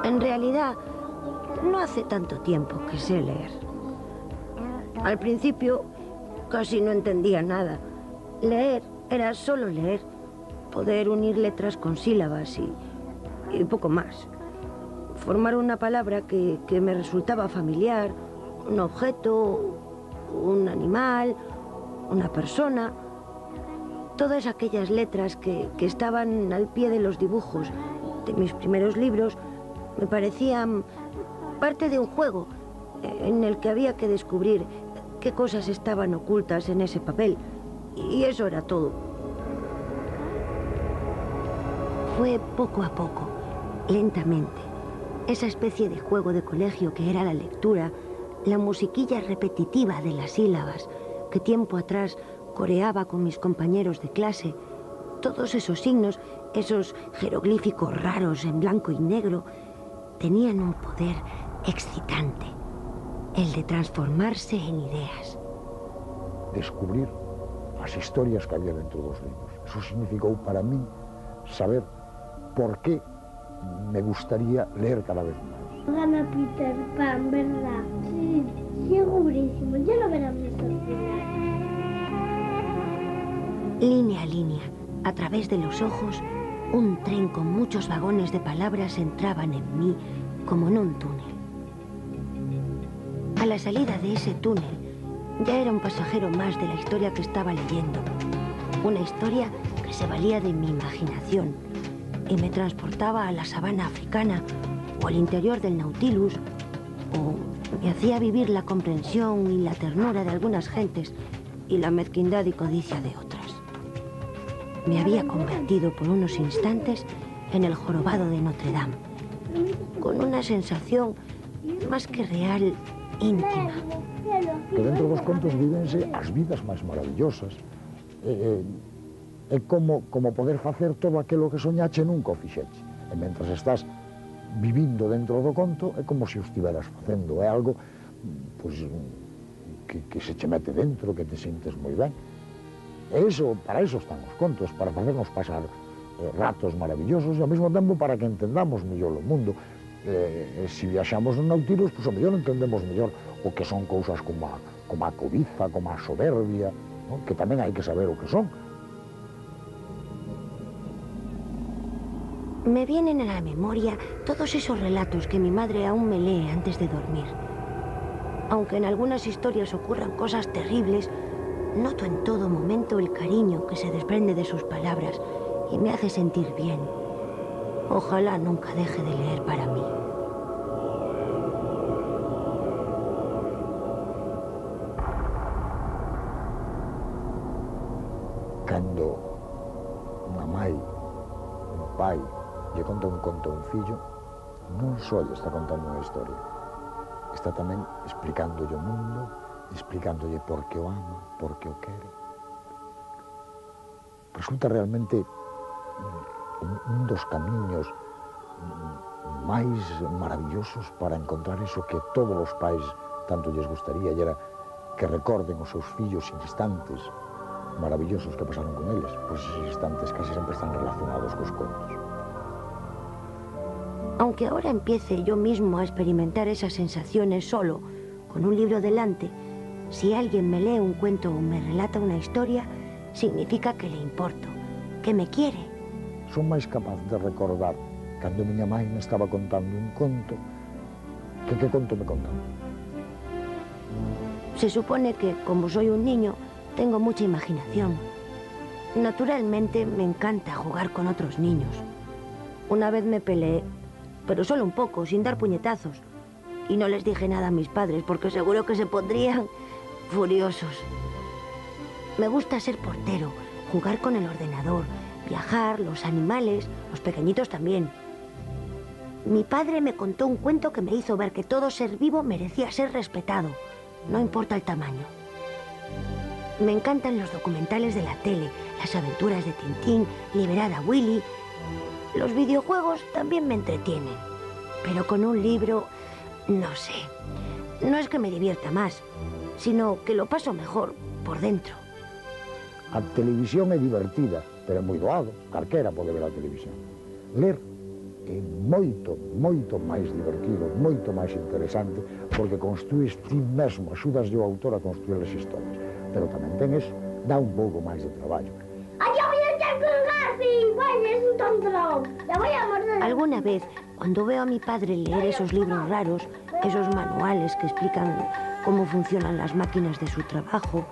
En realidad, no hace tanto tiempo que sé leer. Al principio, casi no entendía nada. Leer era solo leer, poder unir letras con sílabas y poco más. Formar una palabra que me resultaba familiar, un objeto, un animal, una persona. Todas aquellas letras que estaban al pie de los dibujos de mis primeros libros me parecían parte de un juego en el que había que descubrir qué cosas estaban ocultas en ese papel. Y eso era todo. Fue poco a poco, lentamente, esa especie de juego de colegio que era la lectura, la musiquilla repetitiva de las sílabas que tiempo atrás coreaba con mis compañeros de clase. Todos esos signos, esos jeroglíficos raros en blanco y negro, tenían un poder excitante, el de transformarse en ideas. Descubrir as historias que había dentro dos libros. Eso significou para mí saber por qué me gustaría leer cada vez más. Gana Peter Pan, ¿verdad? Sí, segurísimo, ya lo verán estos días. Línea a línea, a través de los ojos, un tren con muchos vagones de palabras entraban en mí como en un túnel. A la salida de ese túnel, ya era un pasajero más de la historia que estaba leyendo. Una historia que se valía de mi imaginación y me transportaba a la sabana africana o al interior del Nautilus, o me hacía vivir la comprensión y la ternura de algunas gentes y la mezquindad y codicia de otras. Me había convertido por unos instantes en el jorobado de Notre Dame, con una sensación más que real, íntima. Que dentro dos contos vivense as vidas máis maravillosas. É como poder facer todo aquilo que soñache nunca o fixeche. E mentras estás vivindo dentro do conto, é como se o estiveras facendo. É algo pues, que se che mete dentro, que te sintes moi ben. E iso, para iso están os contos, para facernos pasar ratos maravillosos e ao mesmo tempo para que entendamos mellor o mundo. Se viaxamos no Nautilus, pues, ao mellor entendemos mellor o que son cousas como a cobiza, como a soberbia, ¿no? Que tamén hai que saber o que son. Me vienen a la memoria todos esos relatos que mi madre aún me lee antes de dormir. Aunque en algunas historias ocurran cosas terribles, noto en todo momento el cariño que se desprende de sus palabras y me hace sentir bien. Ojalá nunca deje de leer para mí. Cando unha mãe, un pai, lle conta un conto a un fillo, non só lle está contando unha historia, está tamén explicándolle o mundo, explicándolle por que o ama, por que o quere. Resulta realmente un dos camiños máis maravillosos para encontrar iso que todos os pais tanto lles gustaría, e era que recorden os seus fillos instantes maravillosos que pasaron con eles, pois esos instantes casi sempre están relacionados cos contos. Aunque ahora empiece yo mismo a experimentar esas sensaciones solo, con un libro delante, si alguien me lee un cuento o me relata una historia, significa que le importo, que me quiere. Son máis capaz de recordar cando miña mãe me estaba contando un conto que conto me contan. Se supone que, como soy un niño, tengo mucha imaginación. Naturalmente, me encanta jugar con otros niños. Una vez me peleé, pero solo un poco, sin dar puñetazos. Y no les dije nada a mis padres, porque seguro que se pondrían furiosos. Me gusta ser portero, jugar con el ordenador, viajar, los animales, los pequeñitos también. Mi padre me contó un cuento que me hizo ver que todo ser vivo merecía ser respetado, no importa el tamaño. Me encantan los documentales de la tele, las aventuras de Tintín, Liberar a Willy. Los videojuegos también me entretienen, pero con un libro, no sé. No es que me divierta más, sino que lo paso mejor por dentro. A televisión é divertida, pero é moi doado, calquera pode ver a televisión. Ler moito máis divertido, moito máis interesante, porque construís ti mesmo, axudas o autor a construir as historias. Pero tamén tenes, dá un pouco máis de traballo. ¡Ay, yo voy a echar con Garfield! ¡Bueno, es un tontrón! ¡Le voy a morder! Alguna vez, cuando veo a mi padre leer esos libros raros, esos manuales que explican cómo funcionan las máquinas de su trabajo,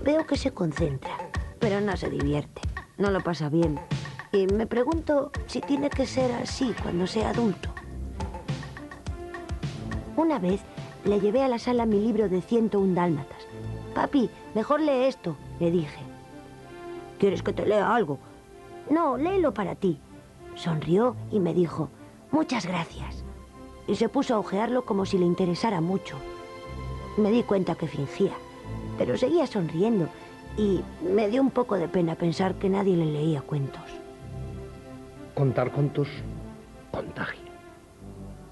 veo que se concentra, pero no se divierte, no lo pasa bien. Y me pregunto si tiene que ser así cuando sea adulto. Una vez le llevé a la sala mi libro de 101 dálmatas. Papi, mejor lee esto, le dije. ¿Quieres que te lea algo? No, léelo para ti. Sonrió y me dijo, muchas gracias. Y se puso a hojearlo como si le interesara mucho. Me di cuenta que fingía, pero seguía sonriendo y me dio un poco de pena pensar que nadie le leía cuentos. Contar contos contagia.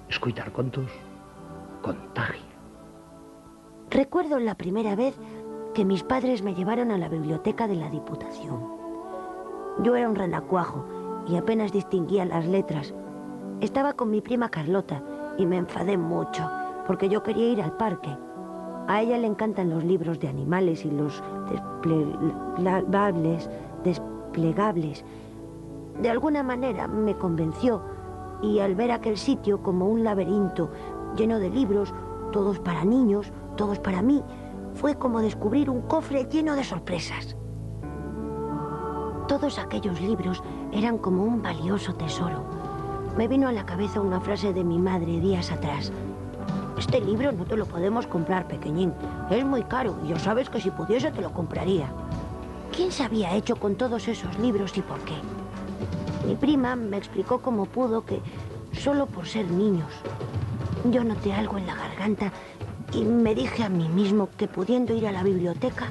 Escuchar contos contagia. Recuerdo la primera vez que mis padres me llevaron a la biblioteca de la Diputación. Yo era un renacuajo y apenas distinguía las letras. Estaba con mi prima Carlota y me enfadé mucho porque yo quería ir al parque. A ella le encantan los libros de animales y los desplegables. De alguna manera me convenció y al ver aquel sitio como un laberinto lleno de libros, todos para niños, todos para mí, fue como descubrir un cofre lleno de sorpresas. Todos aquellos libros eran como un valioso tesoro. Me vino a la cabeza una frase de mi madre días atrás. Este libro no te lo podemos comprar, pequeñín. Es muy caro y ya sabes que si pudiese te lo compraría. ¿Quién se había hecho con todos esos libros y por qué? Mi prima me explicó como pudo que solo por ser niños. Yo noté algo en la garganta y me dije a mí mismo que pudiendo ir a la biblioteca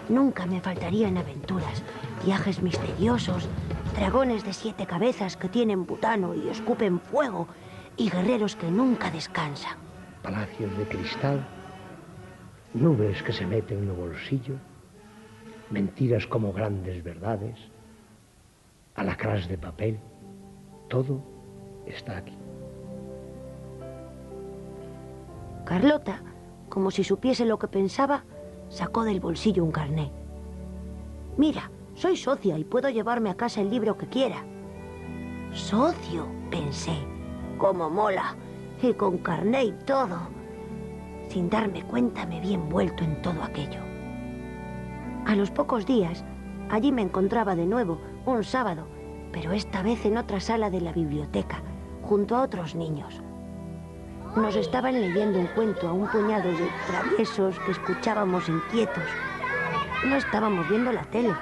nunca me faltarían aventuras, viajes misteriosos, dragones de 7 cabezas que tienen butano y escupen fuego y guerreros que nunca descansan. Palacios de cristal, nubes que se meten en el bolsillo, mentiras como grandes verdades, alacrás de papel, todo está aquí. Carlota, como si supiese lo que pensaba, sacó del bolsillo un carné. Mira, soy socia y puedo llevarme a casa el libro que quiera. Socio, pensé, cómo mola, y con carné y todo. Sin darme cuenta me vi envuelto en todo aquello. A los pocos días, allí me encontraba de nuevo, un sábado, pero esta vez en otra sala de la biblioteca, junto a otros niños. Nos estaban leyendo un cuento a un puñado de traviesos que escuchábamos inquietos. No estábamos viendo la tele,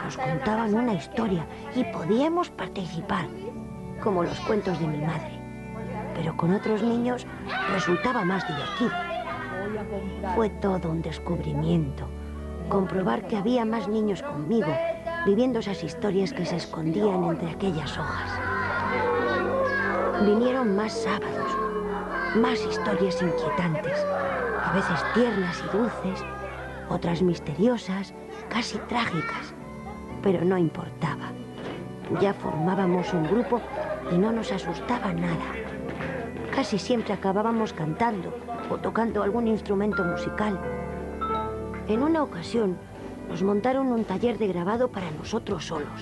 nos contaban una historia y podíamos participar, como los cuentos de mi madre. Pero con otros niños resultaba más divertido. Fue todo un descubrimiento, comprobar que había más niños conmigo, viviendo esas historias que se escondían entre aquellas hojas. Vinieron más sábados, más historias inquietantes, a veces tiernas y dulces, otras misteriosas, casi trágicas, pero no importaba. Ya formábamos un grupo y no nos asustaba nada. Casi siempre acabábamos cantando o tocando algún instrumento musical. En una ocasión nos montaron un taller de grabado para nosotros solos.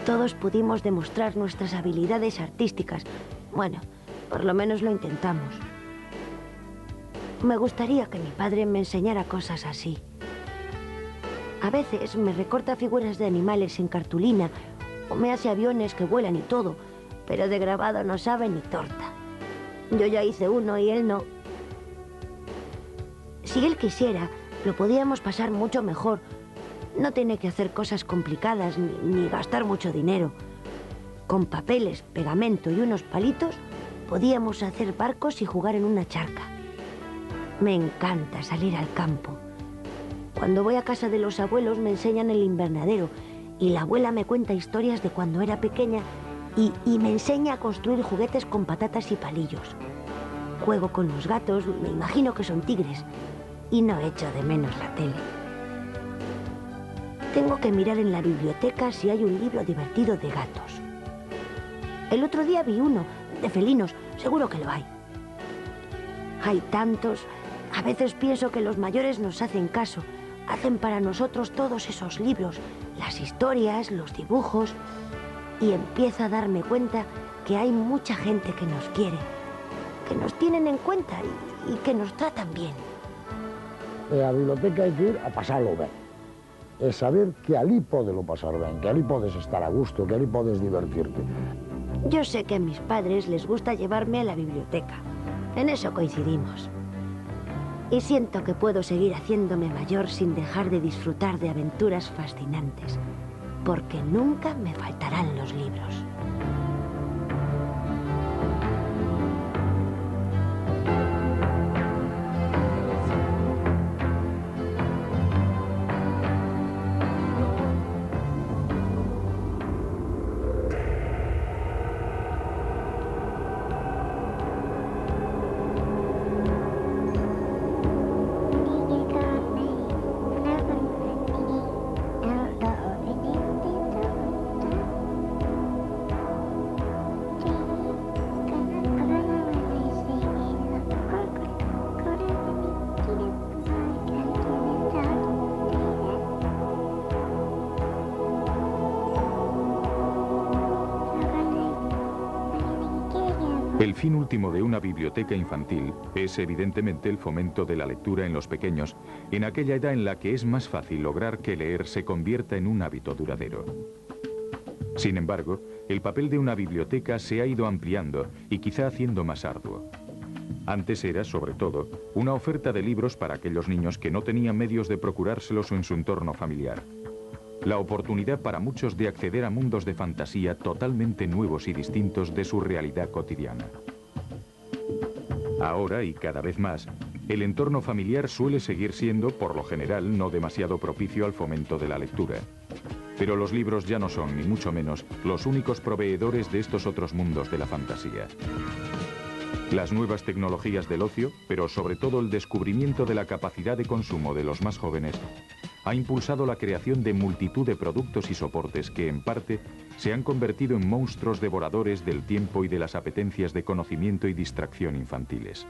Todos pudimos demostrar nuestras habilidades artísticas. Bueno, por lo menos lo intentamos. Me gustaría que mi padre me enseñara cosas así. A veces me recorta figuras de animales en cartulina o me hace aviones que vuelan y todo, pero de grabado no sabe ni torta. Yo ya hice uno y él no. Si él quisiera, lo podíamos pasar mucho mejor. No tiene que hacer cosas complicadas ni gastar mucho dinero. Con papeles, pegamento y unos palitos, podíamos hacer barcos y jugar en una charca. Me encanta salir al campo. Cuando voy a casa de los abuelos me enseñan el invernadero y la abuela me cuenta historias de cuando era pequeña y me enseña a construir juguetes con patatas y palillos. Juego con los gatos, me imagino que son tigres, y no echo de menos la tele. Tengo que mirar en la biblioteca si hay un libro divertido de gatos. El otro día vi uno, de felinos, seguro que lo hay. Hay tantos. A veces pienso que los mayores nos hacen caso. Hacen para nosotros todos esos libros, las historias, los dibujos. Y empiezo a darme cuenta que hay mucha gente que nos quiere, que nos tienen en cuenta y que nos tratan bien. A biblioteca hai que ir a pasalo ben. É saber que ali podelo pasar ben, que ali podes estar a gusto, que ali podes divertirte. Yo sé que a mis padres les gusta llevarme a la biblioteca. En eso coincidimos. Y siento que puedo seguir haciéndome mayor sin dejar de disfrutar de aventuras fascinantes, porque nunca me faltarán los libros. El fin último de una biblioteca infantil es evidentemente el fomento de la lectura en los pequeños, en aquella edad en la que es más fácil lograr que leer se convierta en un hábito duradero. Sin embargo, el papel de una biblioteca se ha ido ampliando y quizá haciendo más arduo. Antes era, sobre todo, una oferta de libros para aquellos niños que no tenían medios de procurárselos en su entorno familiar. La oportunidad para muchos de acceder a mundos de fantasía totalmente nuevos y distintos de su realidad cotidiana. Ahora, y cada vez más, el entorno familiar suele seguir siendo, por lo general, no demasiado propicio al fomento de la lectura. Pero los libros ya no son, ni mucho menos, los únicos proveedores de estos otros mundos de la fantasía. Las nuevas tecnologías del ocio, pero sobre todo el descubrimiento de la capacidad de consumo de los más jóvenes, ha impulsado la creación de multitud de productos y soportes que, en parte, se han convertido en monstruos devoradores del tiempo y de las apetencias de conocimiento y distracción infantiles.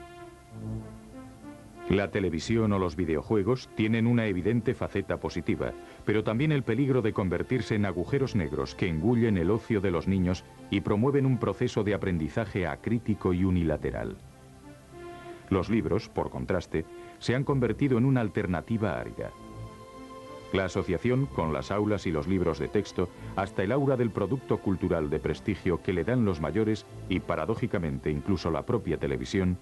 La televisión o los videojuegos tienen una evidente faceta positiva, pero también el peligro de convertirse en agujeros negros que engullen el ocio de los niños y promueven un proceso de aprendizaje acrítico y unilateral. Los libros, por contraste, se han convertido en una alternativa árida. La asociación con las aulas y los libros de texto, hasta el aura del producto cultural de prestigio que le dan los mayores y, paradójicamente, incluso la propia televisión,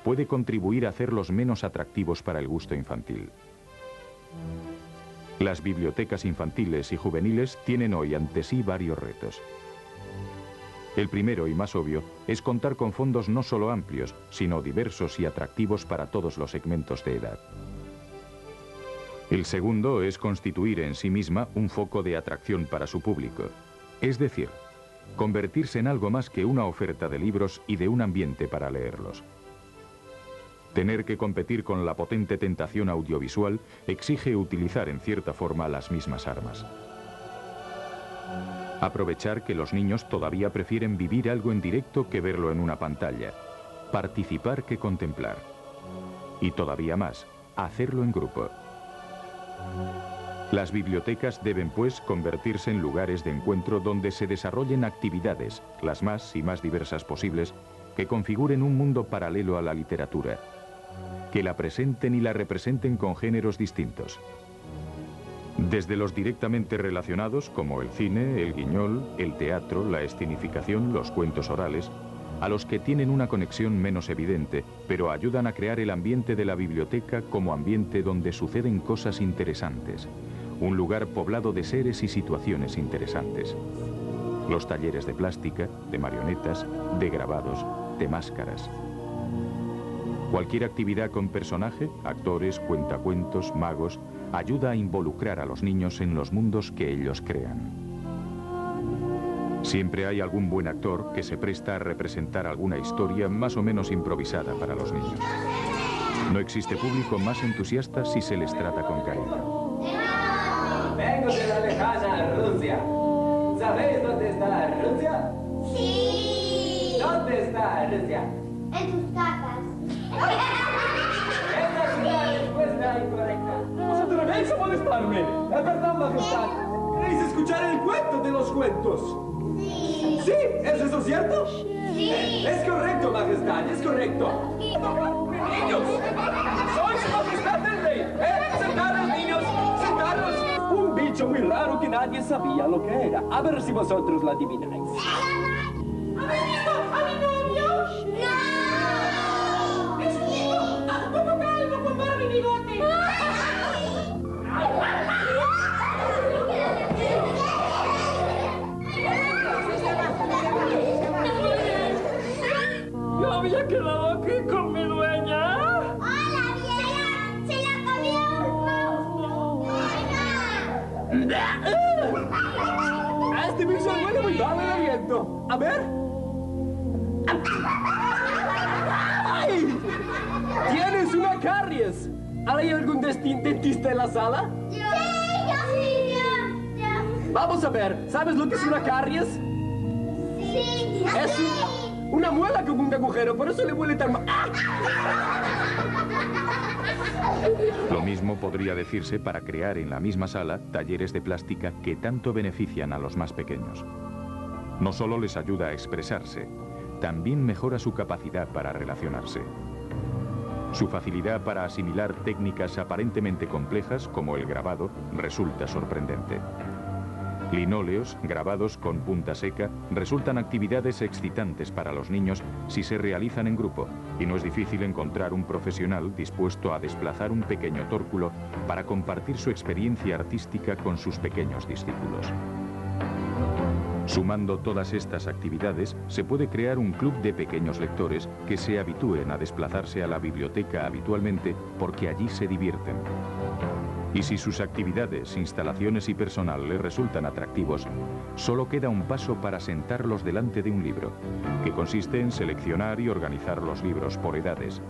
puede contribuir a hacerlos menos atractivos para el gusto infantil. Las bibliotecas infantiles y juveniles tienen hoy ante sí varios retos. El primero y más obvio es contar con fondos no solo amplios, sino diversos y atractivos para todos los segmentos de edad. El segundo es constituir en sí misma un foco de atracción para su público, es decir, convertirse en algo más que una oferta de libros y de un ambiente para leerlos. Tener que competir con la potente tentación audiovisual exige utilizar en cierta forma las mismas armas. Aprovechar que los niños todavía prefieren vivir algo en directo que verlo en una pantalla, participar que contemplar. Y todavía más, hacerlo en grupo. Las bibliotecas deben, pues, convertirse en lugares de encuentro donde se desarrollen actividades, las más y más diversas posibles, que configuren un mundo paralelo a la literatura, que la presenten y la representen con géneros distintos. Desde los directamente relacionados, como el cine, el guiñol, el teatro, la escenificación, los cuentos orales, a los que tienen una conexión menos evidente, pero ayudan a crear el ambiente de la biblioteca como ambiente donde suceden cosas interesantes, un lugar poblado de seres y situaciones interesantes. Los talleres de plástica, de marionetas, de grabados, de máscaras. Cualquier actividad con personaje, actores, cuentacuentos, magos, ayuda a involucrar a los niños en los mundos que ellos crean. Siempre hay algún buen actor que se presta a representar alguna historia más o menos improvisada para los niños. No existe público más entusiasta si se les trata con cariño. Vengo de la lejana Rusia. ¿Sabéis dónde está Rusia? Sí. está, Recia? En tus cacas. Esa es una respuesta incorrecta. ¿Os atrevéis a molestarme? Perdón, Majestad. ¿Queréis escuchar el cuento de los cuentos? Sí. ¿Sí? ¿Es eso cierto? Sí. Es correcto, Majestad, es correcto. ¡Niños! ¡Sois Majestad del Rey! ¡Sentaros, niños! ¡Sentaros! Un bicho muy raro que nadie sabía lo que era. A ver si vosotros lo adivináis. ¿Habéis visto a mi novio? ¡No! ¡Es un chico! ¡Un poco calvo con barba y bigote! Yo había quedado aquí con mi dueña. ¡Hola, vieja! ¡Se la comió un monstruo! ¡Ay, Este bicho huele muy mal el aliento. A ver. ¡Ay! ¡Tienes una caries! ¿Hay algún dentista en la sala? no! ¡Sí, yo! Vamos a ver. ¿Sabes lo que es una caries? ¡Sí! Es una muela con un agujero, por eso le huele tan mal. Lo mismo podría decirse para crear en la misma sala talleres de plástica que tanto benefician a los más pequeños. No solo les ayuda a expresarse, también mejora su capacidad para relacionarse. Su facilidad para asimilar técnicas aparentemente complejas, como el grabado, resulta sorprendente. Linóleos, grabados con punta seca, resultan actividades excitantes para los niños si se realizan en grupo, y no es difícil encontrar un profesional dispuesto a desplazar un pequeño tórculo para compartir su experiencia artística con sus pequeños discípulos. Sumando todas estas actividades, se puede crear un club de pequeños lectores que se habitúen a desplazarse a la biblioteca habitualmente porque allí se divierten. Y si sus actividades, instalaciones y personal les resultan atractivos, solo queda un paso para sentarlos delante de un libro, que consiste en seleccionar y organizar los libros por edades,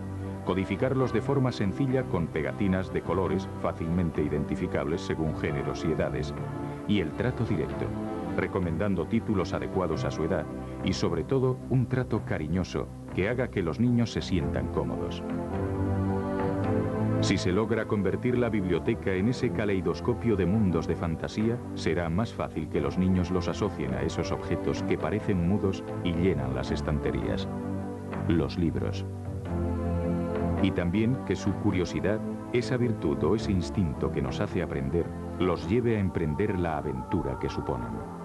codificarlos de forma sencilla con pegatinas de colores fácilmente identificables según géneros y edades, y el trato directo, recomendando títulos adecuados a su edad y sobre todo un trato cariñoso que haga que los niños se sientan cómodos. Si se logra convertir la biblioteca en ese caleidoscopio de mundos de fantasía, será más fácil que los niños los asocien a esos objetos que parecen mudos y llenan las estanterías, los libros. Y también que su curiosidad, esa virtud o ese instinto que nos hace aprender, los lleve a emprender la aventura que suponen.